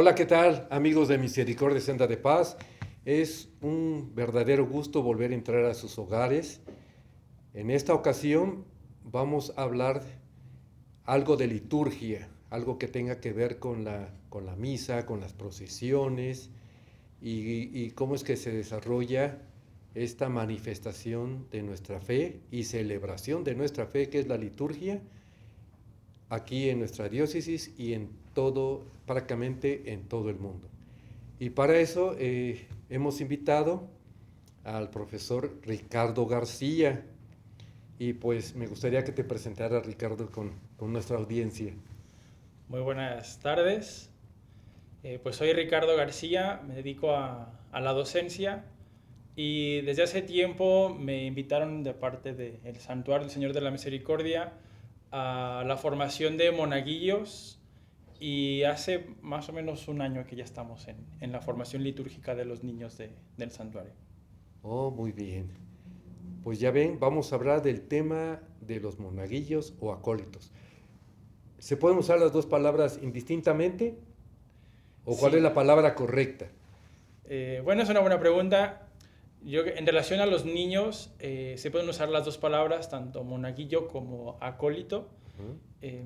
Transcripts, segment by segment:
Hola, ¿qué tal, amigos de Misericordia Senda de Paz? Es un verdadero gusto volver a entrar a sus hogares. En esta ocasión vamos a hablar algo de liturgia, algo que tenga que ver con la misa, con las procesiones y cómo es que se desarrolla esta manifestación de nuestra fe y celebración de nuestra fe, que es la liturgia, aquí en nuestra diócesis y en todo, prácticamente en todo el mundo. Y para eso hemos invitado al profesor Ricardo García. Y pues me gustaría que te presentara, Ricardo, con nuestra audiencia. Muy buenas tardes. Pues soy Ricardo García, me dedico a la docencia y desde hace tiempo me invitaron de parte del Santuario del Señor de la Misericordia a la formación de monaguillos y hace más o menos un año que ya estamos en la formación litúrgica de los niños del santuario. Oh, muy bien. Pues ya ven, vamos a hablar del tema de los monaguillos o acólitos. ¿Se pueden usar las dos palabras indistintamente? ¿O cuál es Sí, la palabra correcta? bueno, es una buena pregunta. En relación a los niños, se pueden usar las dos palabras, tanto monaguillo como acólito. Ujú. Eh,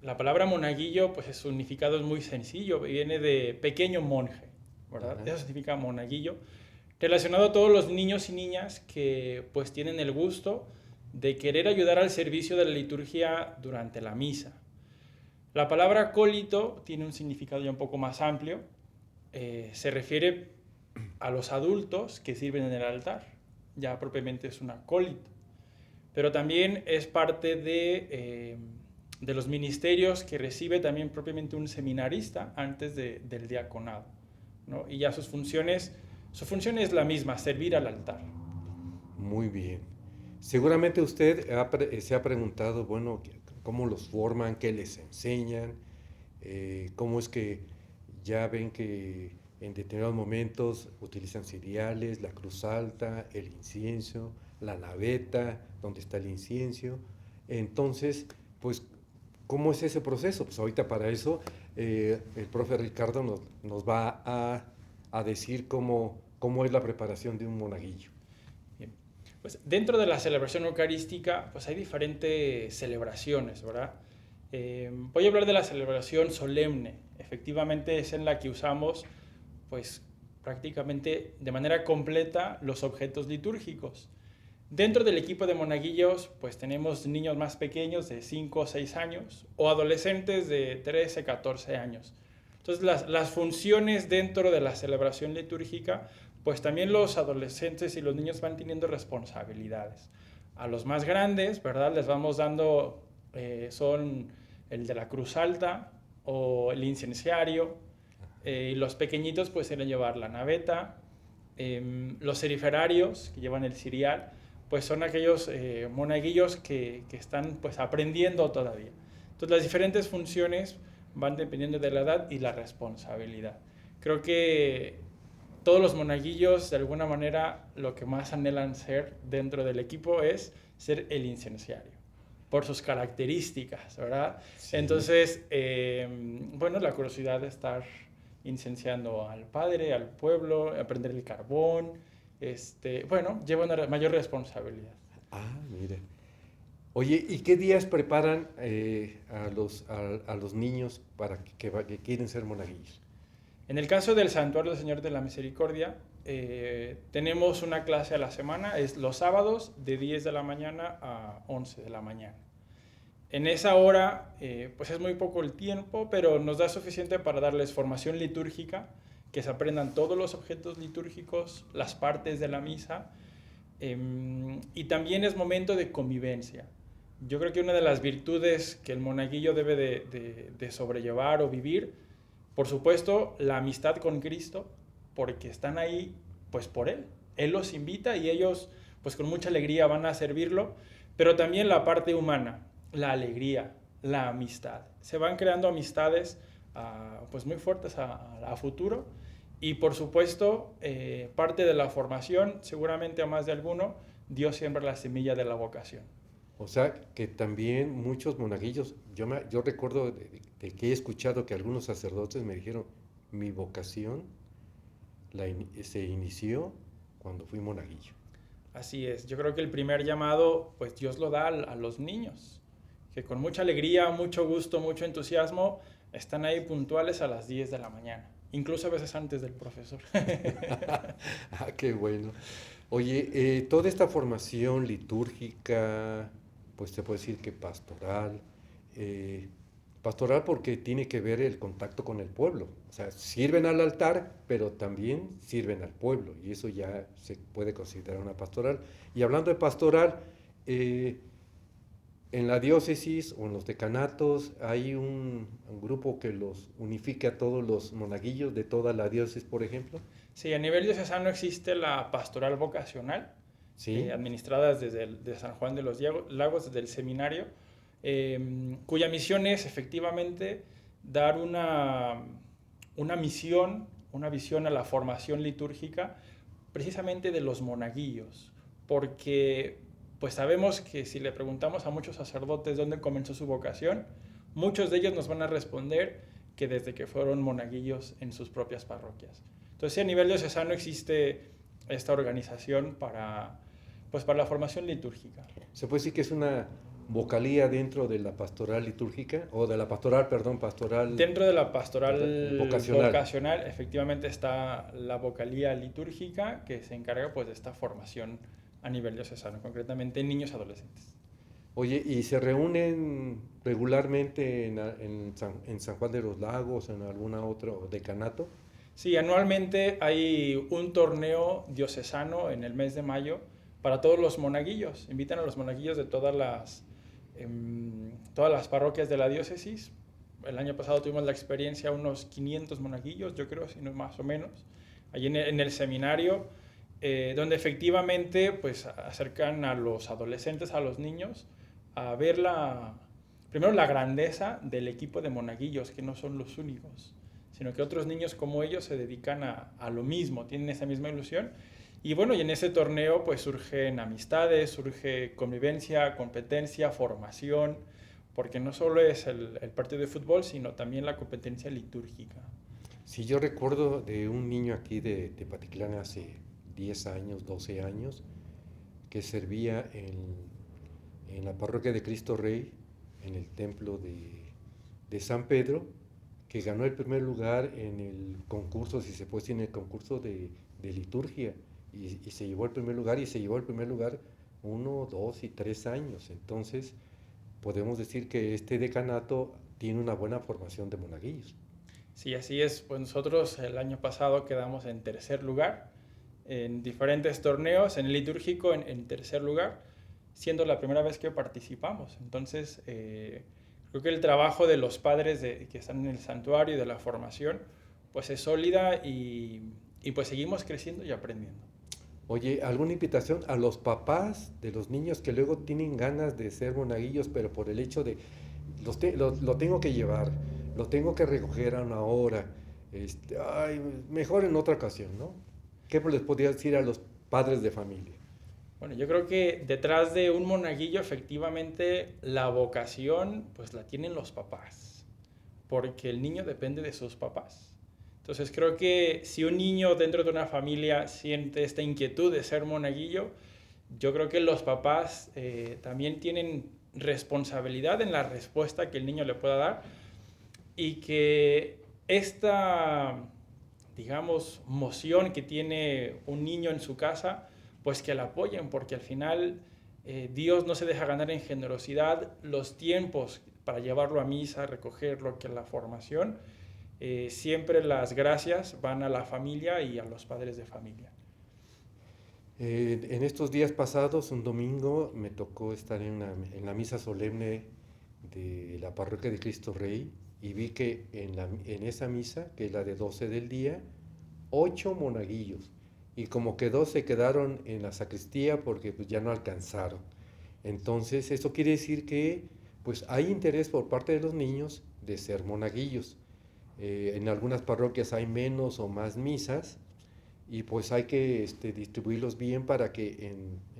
la palabra monaguillo, pues su significado es muy sencillo, viene de pequeño monje, ¿verdad? Ajá. Eso significa monaguillo, relacionado a todos los niños y niñas que pues tienen el gusto de querer ayudar al servicio de la liturgia durante la misa. La palabra acólito tiene un significado ya un poco más amplio, se refiere a los adultos que sirven en el altar, ya propiamente es un acólito, pero también es parte de los ministerios que recibe también propiamente un seminarista antes del diaconado, ¿no? Y ya su función es la misma, servir al altar. Muy bien. Seguramente usted se ha preguntado, bueno, cómo los forman, qué les enseñan, cómo es que ya ven que en determinados momentos utilizan cereales, la cruz alta, el incienso, la naveta, donde está el incienso. Entonces, pues, ¿cómo es ese proceso? Pues ahorita para eso el profe Ricardo nos va a decir cómo es la preparación de un monaguillo. Bien. Pues dentro de la celebración eucarística, pues hay diferentes celebraciones, ¿verdad? Voy a hablar de la celebración solemne. Efectivamente es en la que usamos, pues prácticamente de manera completa los objetos litúrgicos. Dentro del equipo de monaguillos, pues tenemos niños más pequeños de 5 o 6 años o adolescentes de 13, 14 años. Entonces, las funciones dentro de la celebración litúrgica, pues también los adolescentes y los niños van teniendo responsabilidades. A los más grandes, ¿verdad? Les vamos dando, son el de la cruz alta o el incenciario, y los pequeñitos pues suelen llevar la naveta, los seriferarios que llevan el cirial, pues son aquellos monaguillos que están pues aprendiendo todavía. Entonces las diferentes funciones van dependiendo de la edad y la responsabilidad. Creo que todos los monaguillos de alguna manera lo que más anhelan ser dentro del equipo es ser el incenciario por sus características, ¿verdad? Sí. Entonces, bueno, la curiosidad de estar incenciando al Padre, al pueblo, aprender el carbón, bueno, lleva una mayor responsabilidad. Ah, mire. Oye, ¿y qué días preparan a los niños para que quieren ser monaguillos? En el caso del Santuario del Señor de la Misericordia, tenemos una clase a la semana, es los sábados de 10 de la mañana a 11 de la mañana. En esa hora, pues es muy poco el tiempo, pero nos da suficiente para darles formación litúrgica, que se aprendan todos los objetos litúrgicos, las partes de la misa, y también es momento de convivencia. Yo creo que una de las virtudes que el monaguillo debe de sobrellevar o vivir, por supuesto, la amistad con Cristo, porque están ahí pues por Él. Él los invita y ellos pues con mucha alegría van a servirlo, pero también la parte humana, la alegría, la amistad. Se van creando amistades pues muy fuertes a futuro y por supuesto parte de la formación, seguramente a más de alguno, Dios siembra la semilla de la vocación. O sea, que también muchos monaguillos, yo recuerdo de que he escuchado que algunos sacerdotes me dijeron, mi vocación se inició cuando fui monaguillo. Así es, yo creo que el primer llamado, pues Dios lo da a los niños, que con mucha alegría, mucho gusto, mucho entusiasmo, están ahí puntuales a las 10 de la mañana, incluso a veces antes del profesor. Ah, qué bueno. Oye, toda esta formación litúrgica, pues se puede decir que pastoral, eh, pastoral porque tiene que ver el contacto con el pueblo. O sea, sirven al altar, pero también sirven al pueblo, y eso ya se puede considerar una pastoral. Y hablando de pastoral, eh, en la diócesis o en los decanatos hay un grupo que los unifique a todos los monaguillos de toda la diócesis, por ejemplo. Sí, a nivel diocesano existe la pastoral vocacional, Sí, administrada de San Juan de los Lagos, desde el seminario, cuya misión es efectivamente dar una misión, una visión a la formación litúrgica precisamente de los monaguillos, porque pues sabemos que si le preguntamos a muchos sacerdotes dónde comenzó su vocación, muchos de ellos nos van a responder que desde que fueron monaguillos en sus propias parroquias. Entonces, sí, a nivel diocesano existe esta organización pues, para la formación litúrgica. se puede decir que es una vocalía dentro de la pastoral litúrgica, o de la pastoral, perdón, pastoral Dentro de la pastoral vocacional. vocacional, efectivamente está la vocalía litúrgica que se encarga pues, de esta formación a nivel diocesano, concretamente en niños y adolescentes. Oye, ¿y se reúnen regularmente en San Juan de los Lagos, en alguna otro decanato? Sí, anualmente hay un torneo diocesano en el mes de mayo para todos los monaguillos. Invitan a los monaguillos de todas las parroquias de la diócesis. El año pasado tuvimos la experiencia, unos 500 monaguillos, yo creo, si no más o menos, allí en el seminario, donde efectivamente pues, acercan a los adolescentes, a los niños, a ver primero la grandeza del equipo de monaguillos, que no son los únicos, sino que otros niños como ellos se dedican a lo mismo, tienen esa misma ilusión. Y bueno, y en ese torneo pues surgen amistades, surge convivencia, competencia, formación, porque no solo es el partido de fútbol, sino también la competencia litúrgica. Sí, yo recuerdo de un niño aquí de Tepatitlán hace 10 años, 12 años, que servía en la parroquia de Cristo Rey, en el templo de San Pedro, que ganó el primer lugar en el concurso, si se puede decir, en el concurso de liturgia, y se llevó el primer lugar, y se llevó el primer lugar 1, 2 y 3 años. Entonces, podemos decir que este decanato tiene una buena formación de monaguillos. Sí, así es. Pues nosotros el año pasado quedamos en tercer lugar en diferentes torneos, en el litúrgico en tercer lugar, siendo la primera vez que participamos. Entonces, creo que el trabajo de los padres que están en el santuario y de la formación, pues es sólida y pues seguimos creciendo y aprendiendo. Oye, ¿alguna invitación a los papás de los niños que luego tienen ganas de ser monaguillos, pero por el hecho de lo tengo que llevar, lo tengo que recoger a una hora, ay, mejor en otra ocasión, ¿no? ¿Qué les podría decir a los padres de familia? Bueno, yo creo que detrás de un monaguillo efectivamente la vocación pues la tienen los papás, porque el niño depende de sus papás. Entonces creo que si un niño dentro de una familia siente esta inquietud de ser monaguillo, yo creo que los papás también tienen responsabilidad en la respuesta que el niño le pueda dar y que esta, digamos, moción que tiene un niño en su casa, pues que la apoyen, porque al final Dios no se deja ganar en generosidad los tiempos para llevarlo a misa, recogerlo, que la formación. Siempre las gracias van a la familia y a los padres de familia. En estos días pasados, un domingo, me tocó estar en la misa solemne de la parroquia de Cristo Rey, y vi que en esa misa, que es la de 12 del día, 8 monaguillos, y como que 2 se quedaron en la sacristía porque pues, ya no alcanzaron. Entonces, eso quiere decir que pues, hay interés por parte de los niños de ser monaguillos. En algunas parroquias hay menos o más misas, y pues hay que distribuirlos bien para que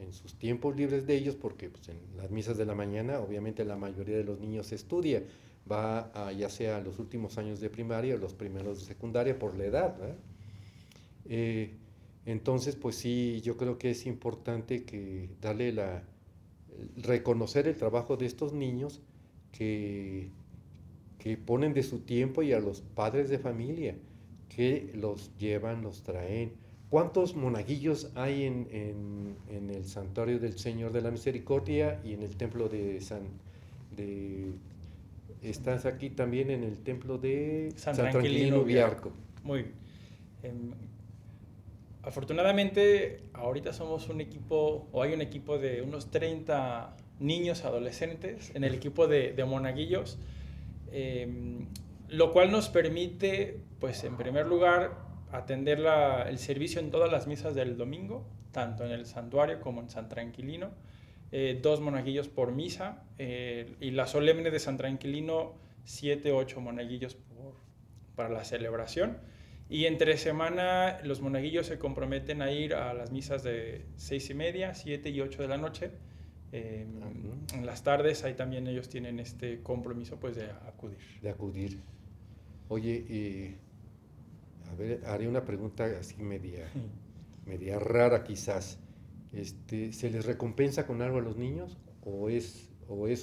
en sus tiempos libres de ellos, porque pues, en las misas de la mañana obviamente la mayoría de los niños estudia, va ya sea a los últimos años de primaria o los primeros de secundaria por la edad, ¿verdad? Entonces, pues sí, yo creo que es importante que reconocer el trabajo de estos niños que, que ponen de su tiempo y a los padres de familia que los llevan, los traen. ¿Cuántos monaguillos hay en el santuario del Señor de la Misericordia y en el templo de de, estás aquí también en el templo de San San Tranquilino Tranquilino Viarco? Muy bien. Em, Afortunadamente, ahorita somos un equipo, o hay un equipo de unos 30 niños adolescentes en el equipo de monaguillos, lo cual nos permite, pues en primer lugar, atender el servicio en todas las misas del domingo, tanto en el santuario como en San Tranquilino, 2 monaguillos por misa, y la solemne de San Tranquilino, 7, 8 monaguillos para la celebración. Y entre semana los monaguillos se comprometen a ir a las misas de 6:30, 7 y 8 de la noche. En las tardes ahí también ellos tienen este compromiso pues de acudir. De acudir. Oye, a ver, haré una pregunta así media rara quizás. ¿Se les recompensa con algo a los niños o es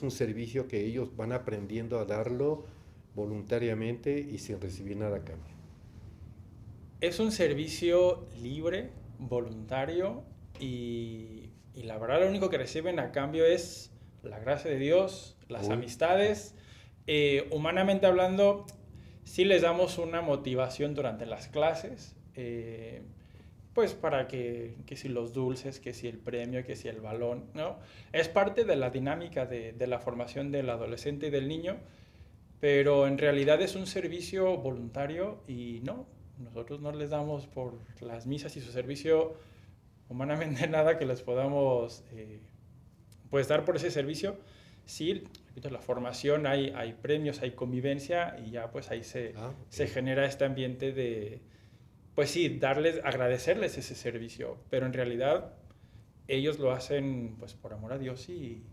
un servicio que ellos van aprendiendo a darlo voluntariamente y sin recibir nada a cambio? Es un servicio libre, voluntario y la verdad lo único que reciben a cambio es la gracia de Dios, las Uy. amistades. Humanamente hablando, sí les damos una motivación durante las clases, pues para que si los dulces, que si el premio, que si el balón, ¿no? Es parte de la dinámica de la formación del adolescente y del niño, pero en realidad es un servicio voluntario y no, nosotros no les damos por las misas y su servicio humanamente nada que les podamos pues dar por ese servicio. Sí, repito, la formación, hay premios, hay convivencia y ya pues ahí se genera este ambiente de, pues sí, agradecerles ese servicio, pero en realidad ellos lo hacen pues por amor a Dios y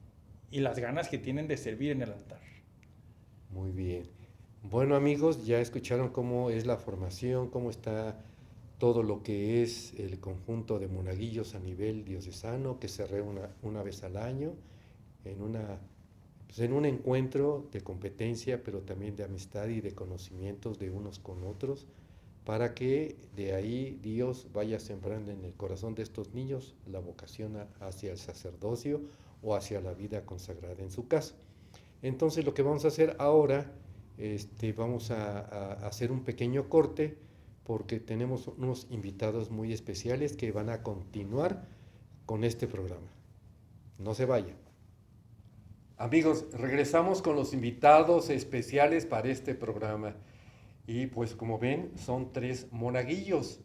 las ganas que tienen de servir en el altar. Muy bien. Bueno, amigos, ya escucharon cómo es la formación, cómo está todo lo que es el conjunto de monaguillos a nivel diocesano que se reúne una vez al año pues en un encuentro de competencia, pero también de amistad y de conocimientos de unos con otros, para que de ahí Dios vaya sembrando en el corazón de estos niños la vocación hacia el sacerdocio o hacia la vida consagrada en su caso. Entonces lo que vamos a hacer ahora, vamos a hacer un pequeño corte porque tenemos unos invitados muy especiales que van a continuar con este programa. No se vayan. Amigos, regresamos con los invitados especiales para este programa. Y pues como ven, son tres monaguillos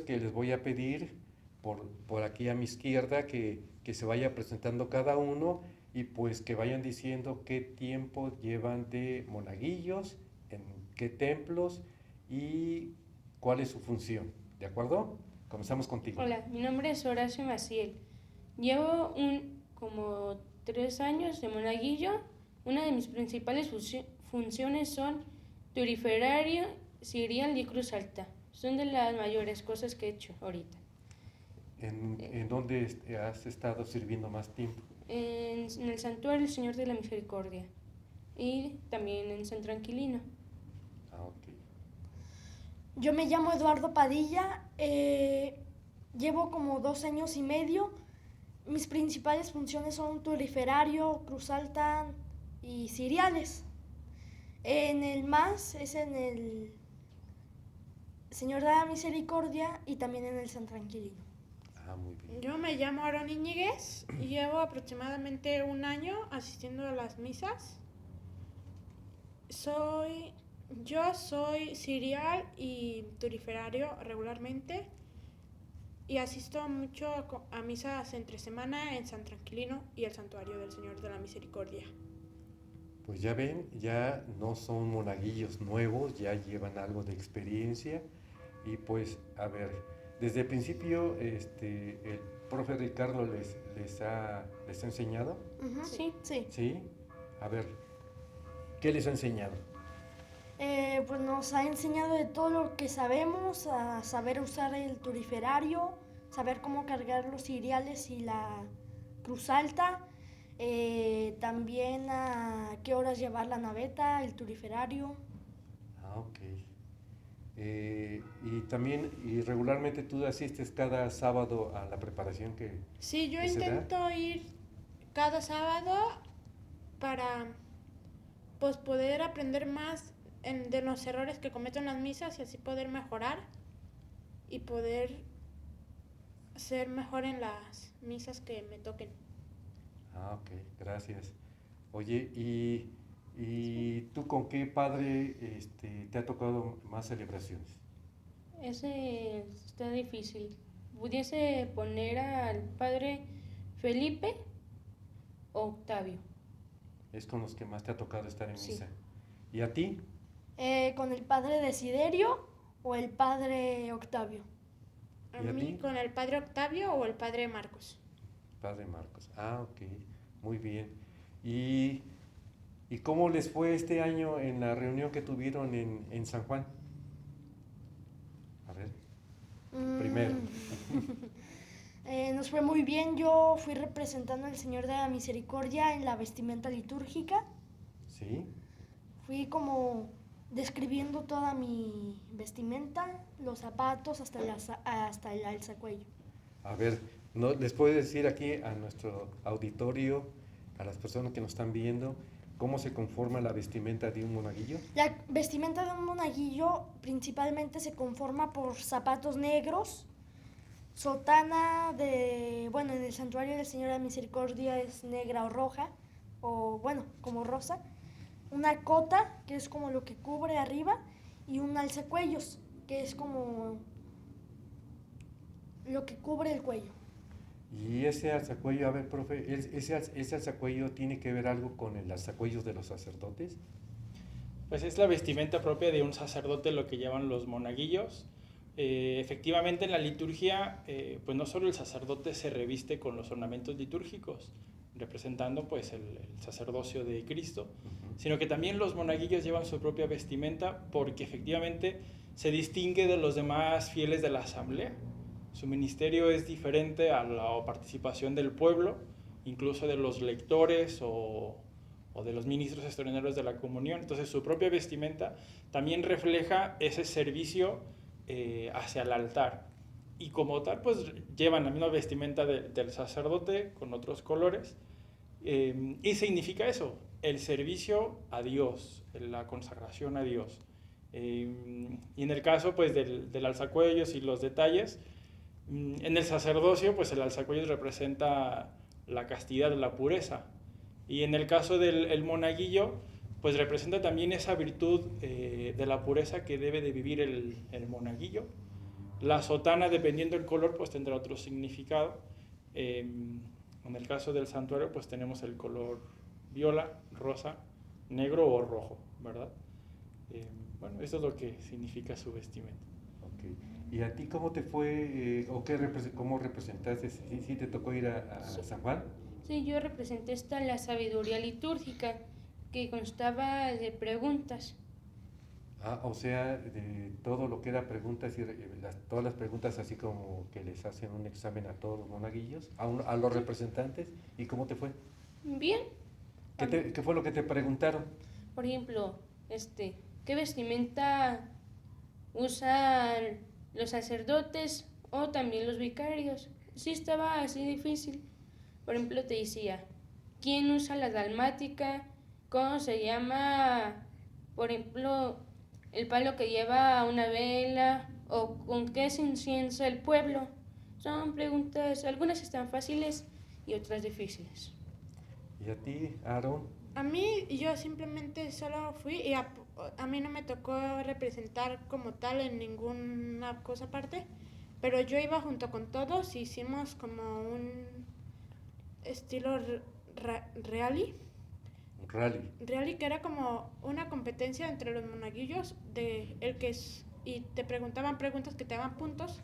que les voy a pedir por aquí a mi izquierda que se vaya presentando cada uno y pues que vayan diciendo qué tiempo llevan de monaguillos, en qué templos y cuál es su función. ¿De acuerdo? Comenzamos contigo. Hola, mi nombre es Horacio Maciel. Llevo como 3 años de monaguillo. Una de mis principales funciones son turiferario, cirial y cruz alta. Son de las mayores cosas que he hecho ahorita. ¿En dónde has estado sirviendo más tiempo? En el santuario del Señor de la Misericordia y también en San Tranquilino. Ah, ok. Yo me llamo Eduardo Padilla, llevo como 2 años y medio. Mis principales funciones son turiferario, cruz alta y ciriales. En el MAS es en el Señor de la Misericordia y también en el San Tranquilino. Ah, muy bien. Yo me llamo Aaron Iñiguez y llevo aproximadamente 1 año asistiendo a las misas. Yo soy cirial y turiferario regularmente y asisto mucho a misas entre semana en San Tranquilino y el Santuario del Señor de la Misericordia. Pues ya ven, ya no son monaguillos nuevos, ya llevan algo de experiencia y pues a ver, desde el principio el profe Ricardo les ha enseñado. Uh-huh. Sí. Sí. ¿Sí? A ver, ¿Qué les ha enseñado? Pues nos ha enseñado de todo lo que sabemos, a saber usar el turiferario, saber cómo cargar los cereales y la cruz alta, también a qué horas llevar la naveta, el turiferario. Ah, ok. Y también, y regularmente tú asistes cada sábado a la preparación Sí, yo que se da. intento ir cada sábado para pues poder aprender más de los errores que cometo en las misas y así poder mejorar y poder ser mejor en las misas que me toquen. Ah, ok, gracias. Oye, ¿y tú con qué padre te ha tocado más celebraciones? Ese está difícil. Pudiese poner al padre Felipe o Octavio. Es con los que más te ha tocado estar en Sí. misa. ¿Y a ti? ¿Con el padre Desiderio o el padre Octavio? A ¿Y a mí ti? con el padre Octavio o el padre Marcos. Padre Marcos. Ah, ok, muy bien. ¿Y, y cómo les fue este año en la reunión que tuvieron en San Juan? A ver, primero. Nos fue muy bien, yo fui representando al Señor de la Misericordia en la vestimenta litúrgica. ¿Sí? Fui como describiendo toda mi vestimenta, los zapatos hasta el alzacuello. A ver, ¿no, les puedes decir aquí a nuestro auditorio, a las personas que nos están viendo, cómo se conforma la vestimenta de un monaguillo? La vestimenta de un monaguillo principalmente se conforma por zapatos negros, sotana en el santuario del Señor de la Misericordia es negra o roja, o bueno, como rosa, una cota, que es como lo que cubre arriba, y un alzacuellos, que es como lo que cubre el cuello. Y ese alzacuello, a ver, profe, ¿ese alzacuello tiene que ver algo con el alzacuellos de los sacerdotes? Pues es la vestimenta propia de un sacerdote, lo que llaman los monaguillos. Efectivamente, en la liturgia, pues no solo el sacerdote se reviste con los ornamentos litúrgicos, representando pues el sacerdocio de Cristo, sino que también los monaguillos llevan su propia vestimenta porque efectivamente se distingue de los demás fieles de la asamblea. Su ministerio es diferente a la participación del pueblo, incluso de los lectores o de los ministros extraordinarios de la comunión. Entonces su propia vestimenta también refleja ese servicio hacia el altar. Y como tal, pues llevan la misma vestimenta del sacerdote con otros colores. Y significa eso, el servicio a Dios, la consagración a Dios. Y en el caso pues del alzacuellos y los detalles, en el sacerdocio pues el alzacuellos representa la castidad, la pureza. Y en el caso del monaguillo pues representa también esa virtud de la pureza que debe de vivir el monaguillo. La sotana, dependiendo del color, pues tendrá otro significado. En el caso del santuario, pues tenemos el color viola, rosa, negro o rojo, ¿verdad? Bueno, eso es lo que significa su vestimenta. Okay. ¿Y a ti cómo te fue o cómo representaste? ¿Sí te tocó ir a San Juan? Sí, yo representé la sabiduría litúrgica, que constaba de preguntas. Ah, o sea, de todo lo que era preguntas y todas las preguntas así como que les hacen un examen a todos los monaguillos, a los representantes. ¿Y cómo te fue? Bien. ¿Qué fue lo que te preguntaron? Por ejemplo, ¿qué vestimenta usan los sacerdotes o también los vicarios? Sí, estaba así difícil. Por ejemplo, te decía, ¿quién usa la dalmática? ¿Cómo se llama, por ejemplo, el palo que lleva una vela? ¿O con qué se inciensa el pueblo? Son preguntas, algunas están fáciles y otras difíciles. ¿Y a ti, Aaron? A mí yo simplemente solo fui y a mí no me tocó representar como tal en ninguna cosa aparte, pero yo iba junto con todos y hicimos como un estilo rally. Rally, que era como una competencia entre los monaguillos y te preguntaban preguntas que te daban puntos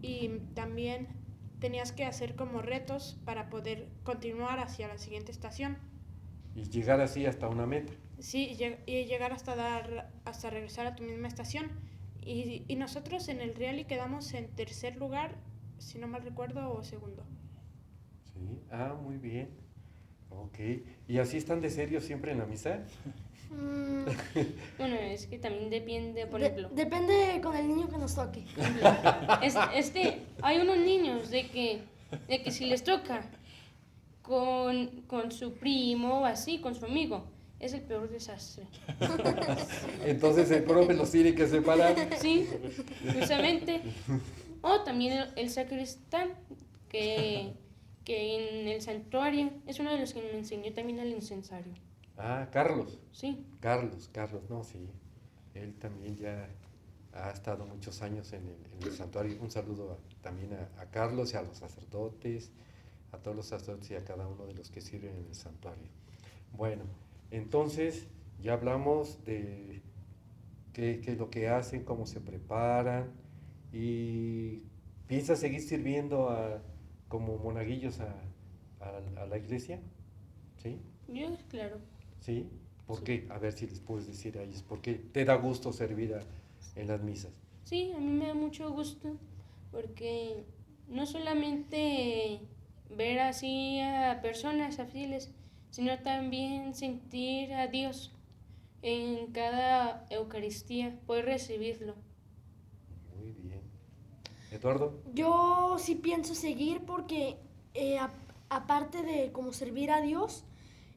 y también tenías que hacer como retos para poder continuar hacia la siguiente estación. Y llegar así hasta una meta. Sí, y llegar hasta regresar a tu misma estación. Y nosotros en el rally quedamos en tercer lugar, si no mal recuerdo, o segundo. Sí, muy bien. Ok. ¿Y así están de serios siempre en la misa? Mm, Bueno, es que también depende, por ejemplo. depende con el niño que nos toque. Hay unos niños de que si les toca con su primo o así, con su amigo, es el peor desastre. Entonces el profe los tiene que separar. Sí, justamente. O también el sacristán, que en el santuario es uno de los que me enseñó también al incensario. Carlos. Sí, Carlos, no, sí. Él también ya ha estado muchos años en el santuario. Un saludo también a Carlos y a los sacerdotes, a todos los sacerdotes y a cada uno de los que sirven en el santuario. Bueno, entonces ya hablamos de qué es lo que hacen, cómo se preparan y ¿piensas seguir sirviendo como monaguillos a la iglesia? ¿Sí? yo, claro. ¿Sí? ¿Por Sí. qué? A ver si les puedes decir a ellos, ¿por qué te da gusto servir en las misas? Sí, a mí me da mucho gusto porque no solamente ver así a personas, a fieles, sino también sentir a Dios en cada Eucaristía, poder recibirlo. Muy bien. ¿Eduardo? Yo sí pienso seguir porque aparte de como servir a Dios,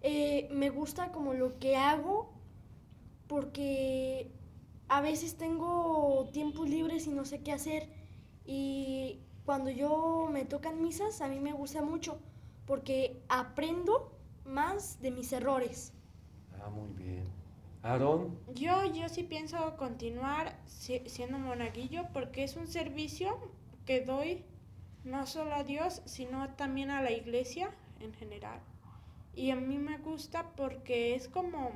me gusta como lo que hago porque a veces tengo tiempos libres y no sé qué hacer y cuando yo me tocan misas a mí me gusta mucho porque aprendo más de mis errores. Muy bien. ¿Aarón? Yo sí pienso continuar siendo monaguillo porque es un servicio que doy no solo a Dios, sino también a la iglesia en general. Y a mí me gusta porque es como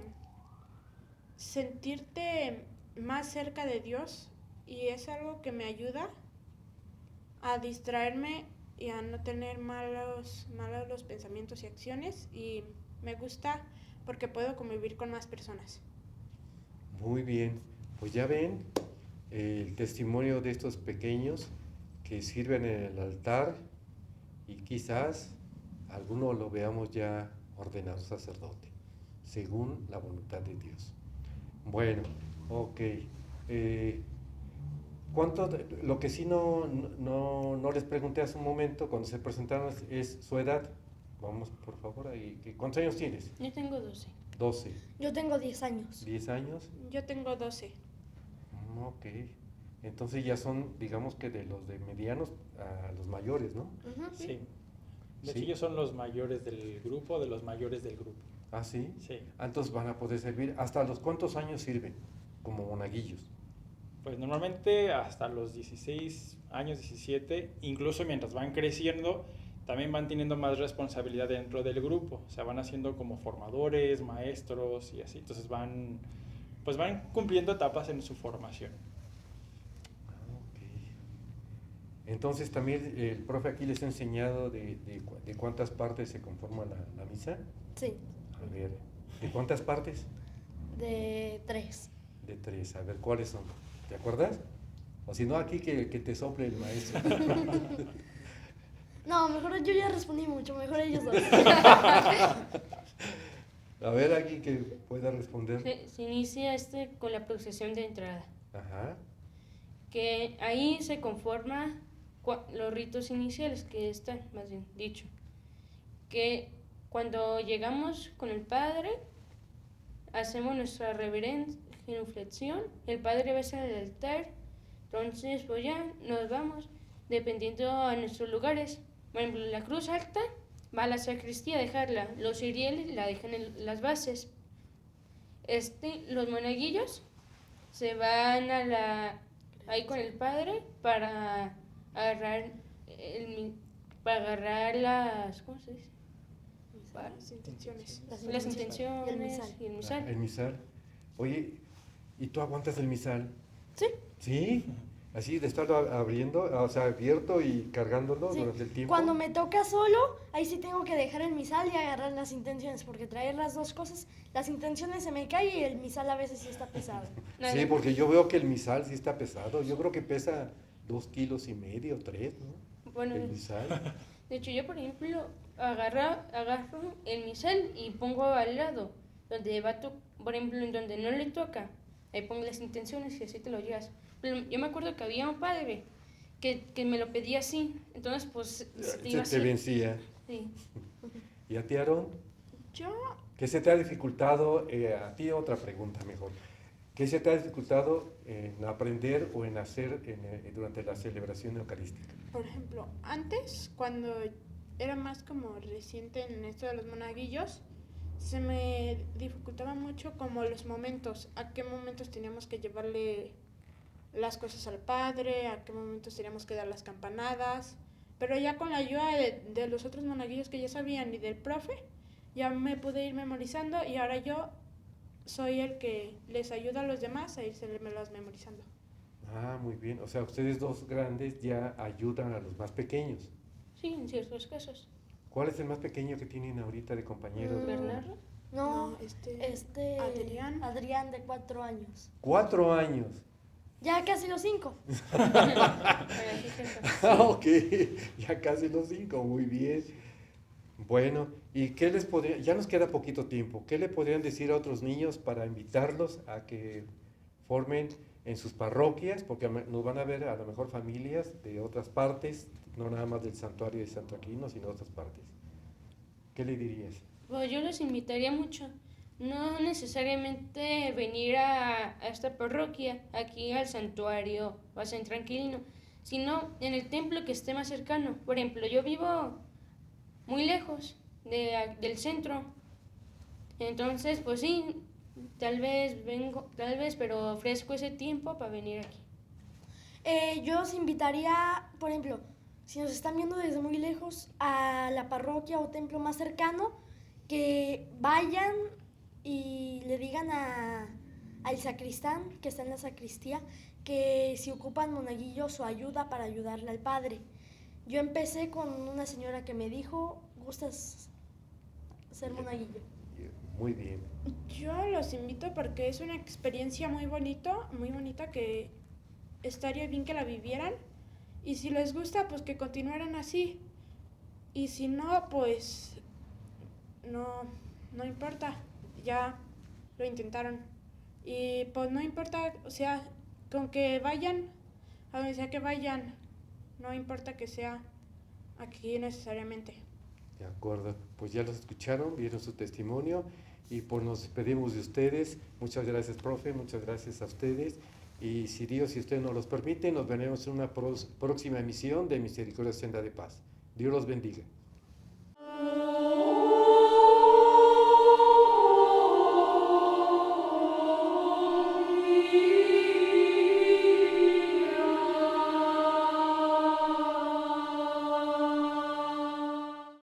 sentirte más cerca de Dios y es algo que me ayuda a distraerme y a no tener malos los pensamientos y acciones y me gusta porque puedo convivir con más personas. Muy bien. Pues ya ven el testimonio de estos pequeños que sirven en el altar y quizás alguno lo veamos ya ordenado sacerdote, según la voluntad de Dios. Bueno, ok. Lo que sí no les pregunté hace un momento cuando se presentaron es su edad. Vamos, por favor, ahí. ¿Cuántos años tienes? Yo tengo 12. 12. Yo tengo 10 años. ¿10 años? Yo tengo 12. Ok. Entonces ya son, digamos que de los de medianos a los mayores, ¿no? Ujú. Sí. De Sí. hecho, ellos son los mayores del grupo, de los mayores del grupo. ¿Sí? Sí. Entonces van a poder servir. ¿Hasta los cuántos años sirven como monaguillos? Pues normalmente hasta los 16 años, 17, incluso mientras van creciendo, también van teniendo más responsabilidad dentro del grupo. O sea, van haciendo como formadores, maestros y así. Entonces van cumpliendo etapas en su formación. Ok. Entonces también el profe aquí les ha enseñado de cuántas partes se conforma la misa. Sí, A ver, ¿de cuántas partes? de 3. De 3. A ver, ¿cuáles son? ¿Te acuerdas? O si no, aquí que te sople el maestro. No, mejor yo ya respondí mucho, mejor ellos dos. A ver, aquí que pueda responder. Se inicia con la procesión de entrada, Ajá. que ahí se conforma los ritos iniciales que están, más bien dicho, que cuando llegamos con el Padre, hacemos nuestra reverencia, genuflexión, el Padre besa el altar, entonces pues ya nos vamos, dependiendo a nuestros lugares. Por ejemplo, la cruz alta va a la sacristía a dejarla, los ciriales la dejan en las bases. Los monaguillos se van ahí con el Padre para agarrar las, ¿cómo se dice? Las intenciones. Las intenciones y el misal. El misal. Oye, ¿y tú aguantas el misal? Sí. ¿Sí? Así de estarlo abriendo, o sea, abierto y cargándolo Sí. durante el tiempo. Cuando me toca solo, ahí sí tengo que dejar el misal y agarrar las intenciones, porque traer las dos cosas, las intenciones se me caen y el misal a veces sí está pesado. Sí, porque yo veo que el misal sí está pesado. Yo creo que pesa 2,5 kilos, 3, ¿no? Bueno, El misal. de hecho yo por ejemplo agarro el misal y pongo al lado, donde por ejemplo en donde no le toca, ahí pongo las intenciones y así te lo llevas. Pero yo me acuerdo que había un padre que me lo pedía así, entonces pues se te iba Se te así. vencía. Sí. ¿Y a ti, Aarón? Yo, ¿Qué se te ha dificultado? A ti otra pregunta mejor. ¿Qué se te ha dificultado en aprender o en hacer durante la celebración eucarística? por ejemplo, antes, cuando era más como reciente en esto de los monaguillos, se me dificultaba mucho como los momentos, a qué momentos teníamos que llevarle las cosas al padre, a qué momentos teníamos que dar las campanadas, pero ya con la ayuda de los otros monaguillos que ya sabían y del profe, ya me pude ir memorizando y ahora yo soy el que les ayuda a los demás a irse las memorizando. Ah, muy bien. O sea, ustedes dos grandes ya ayudan a los más pequeños. Sí, en ciertos casos. ¿Cuál es el más pequeño que tienen ahorita de compañeros? Bernardo. No, No, Adrián de 4 años. 4 años. Ya casi los 5. Para que sepas. Ah, ok, ya casi los 5, muy bien. Bueno, ¿y qué les podría, ya nos queda poquito tiempo, qué le podrían decir a otros niños para invitarlos a que formen en sus parroquias? Porque nos van a ver a lo mejor familias de otras partes, no nada más del santuario de Santo Aquino, sino de otras partes. ¿Qué le dirías? Pues yo los invitaría mucho, no necesariamente venir a esta parroquia, aquí al santuario o a San Tranquilino, sino en el templo que esté más cercano. Por ejemplo, yo vivo muy lejos del centro, entonces pues sí, tal vez, pero ofrezco ese tiempo para venir aquí. Yo os invitaría, por ejemplo, si nos están viendo desde muy lejos, a la parroquia o templo más cercano, que vayan y le digan al sacristán que está en la sacristía que si ocupan monaguillos o ayuda para ayudarle al padre. Yo empecé con una señora que me dijo, ¿gustas ser monaguillo? Muy bien. Yo los invito porque es una experiencia muy bonita que estaría bien que la vivieran y si les gusta pues que continuaran así y si no pues no importa, ya lo intentaron y pues no importa, o sea, con que vayan a donde sea que vayan, no importa que sea aquí necesariamente. De acuerdo, pues ya los escucharon, vieron su testimonio y pues nos despedimos de ustedes. Muchas gracias, profe, muchas gracias a ustedes. Y si Dios y usted nos los permite, nos veremos en una próxima emisión de Misericordia Senda de Paz. Dios los bendiga.